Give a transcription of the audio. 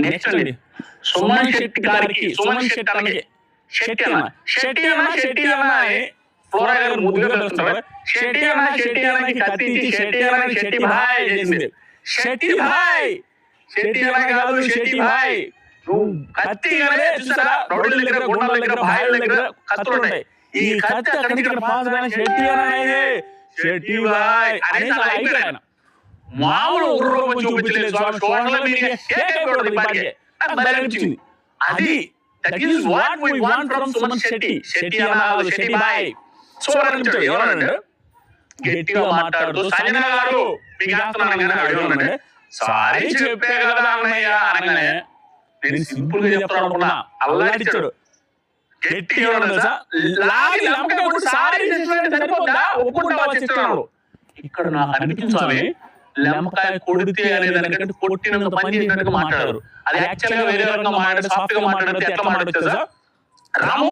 Next అండి సుమన్ శెట్టి గారికి శెట్టి అన్న అని ఫ్లోరా గారు ముద్దుగా పిలుస్తుంటారు. శెట్టి అన్నకి కత్తి ఇచ్చి శెట్టి భాయ్ చేసింది. శెట్టి అన్న కాదు శెట్టి భాయ్. నువ్వు కత్తి చూసారా, రౌడీల దగ్గర గుండాల దగ్గర భాయ్ల దగ్గర కత్తులు ఉంటాయి. ఈ కత్తి అక్కడి నుంచి ఇక్కడ పాస్ కానీ శెట్టి భాయ్ అనేది అలా అయిపోయాడు ఆయన. మామూలు ఉర్రూపం చూపించలేదు స్వామి. సోషల్ మీడియా ఏకైపోతుంది పాటికే నాకు భలే అనిపించింది. అది that is what we want from Suman Shetty. Shetty Bhai super అనిపించాడు. ఎవరన్నాడు గట్టిగా మాట్లాడుతూ సంజన గారు మీకు అడుగున్నానంటే సారీ చెప్పే కదా అన్నయ్య అనగానే నేను సింపుల్ గా చెప్తాను అనుకున్నా. అల్లాడిచ్చాడు. గట్టిగా లాగి లంపకాయ కొట్టి సారీ సరిపోద్దా ఒప్పుకుంటావా చెప్తున్నాడు. ఇక్కడ నాకు అనిపించాలి లెంపకాయ కొడితే అనే దానికంటే కొట్టినంత పని చేసినట్టుగా మాట్లాడారు. అది యాక్చువల్ గా వేరే రకంగా మాట్లాడితే సాఫ్ట్ గా మాట్లాడితే ఎట్లా మాట్లాడచ్చు రాము